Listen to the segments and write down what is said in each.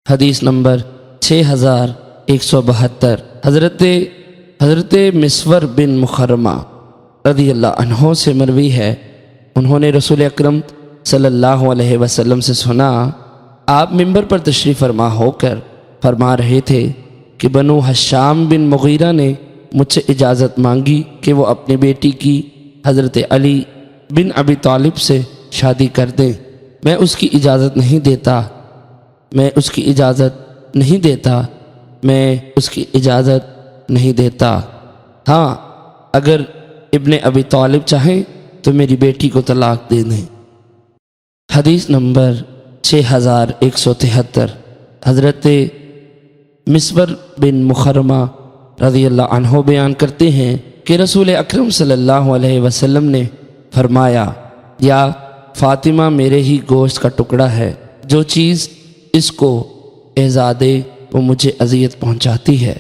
حدیث نمبر 6172 حضرت مسور بن مخرمہ رضی اللہ عنہ سے مروی ہے، انہوں نے رسول اکرم صلی اللہ علیہ وسلم سے سنا، آپ ممبر پر تشریف فرما ہو کر فرما رہے تھے کہ بنو حشام بن مغیرہ نے مجھ سے اجازت مانگی کہ وہ اپنی بیٹی کی حضرت علی بن ابی طالب سے شادی کر دیں۔ میں اس کی اجازت نہیں دیتا، میں اس کی اجازت نہیں دیتا۔ ہاں، اگر ابن ابی طالب چاہیں تو میری بیٹی کو طلاق دے دیں۔ حدیث نمبر 6173 حضرت مسور بن مخرمہ رضی اللہ عنہ بیان کرتے ہیں کہ رسول اکرم صلی اللہ علیہ وسلم نے فرمایا، یا فاطمہ میرے ہی گوشت کا ٹکڑا ہے، جو چیز اس کو ایذا دے وہ مجھے اذیت پہنچاتی ہے۔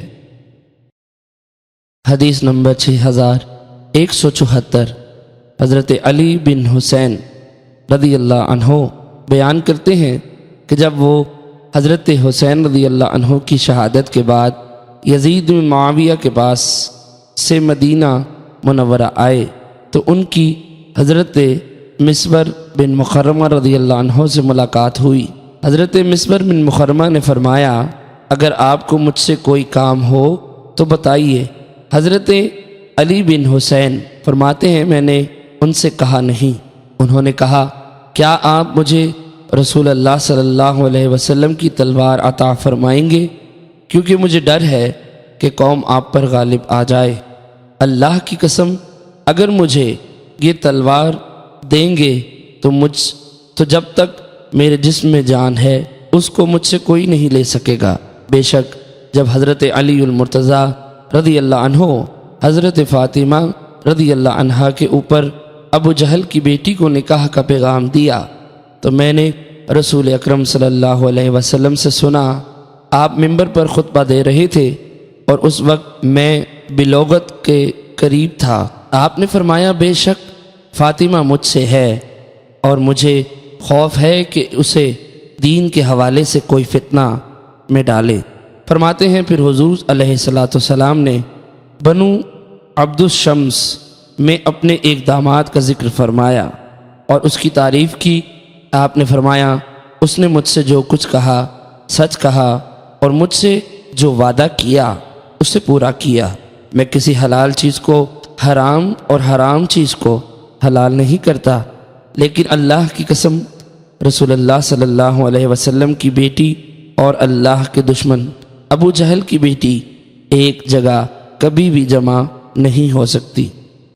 حدیث نمبر 6174 حضرت علی بن حسین رضی اللہ عنہ بیان کرتے ہیں کہ جب وہ حضرت حسین رضی اللہ عنہ کی شہادت کے بعد یزید بن معاویہ کے پاس سے مدینہ منورہ آئے تو ان کی حضرت مسور بن مخرمہ رضی اللہ عنہ سے ملاقات ہوئی۔ حضرت مسور بن مخرمہ نے فرمایا، اگر آپ کو مجھ سے کوئی کام ہو تو بتائیے۔ حضرت علی بن حسین فرماتے ہیں، میں نے ان سے کہا نہیں۔ انہوں نے کہا، کیا آپ مجھے رسول اللہ صلی اللہ علیہ وسلم کی تلوار عطا فرمائیں گے؟ کیونکہ مجھے ڈر ہے کہ قوم آپ پر غالب آ جائے۔ اللہ کی قسم، اگر مجھے یہ تلوار دیں گے تو جب تک میرے جسم میں جان ہے اس کو مجھ سے کوئی نہیں لے سکے گا۔ بے شک جب حضرت علی المرتضیٰ رضی اللہ عنہ حضرت فاطمہ رضی اللہ عنہا کے اوپر ابو جہل کی بیٹی کو نکاح کا پیغام دیا تو میں نے رسول اکرم صلی اللہ علیہ وسلم سے سنا، آپ ممبر پر خطبہ دے رہے تھے اور اس وقت میں بلوغت کے قریب تھا۔ آپ نے فرمایا، بے شک فاطمہ مجھ سے ہے اور مجھے خوف ہے کہ اسے دین کے حوالے سے کوئی فتنہ میں ڈالے۔ فرماتے ہیں پھر حضور علیہ السلام نے بنو عبد الشمس میں اپنے ایک داماد کا ذکر فرمایا اور اس کی تعریف کی۔ آپ نے فرمایا، اس نے مجھ سے جو کچھ کہا سچ کہا اور مجھ سے جو وعدہ کیا اسے پورا کیا۔ میں کسی حلال چیز کو حرام اور حرام چیز کو حلال نہیں کرتا، لیکن اللہ کی قسم رسول اللہ صلی اللہ علیہ وسلم کی بیٹی اور اللہ کے دشمن ابو جہل کی بیٹی ایک جگہ کبھی بھی جمع نہیں ہو سکتی۔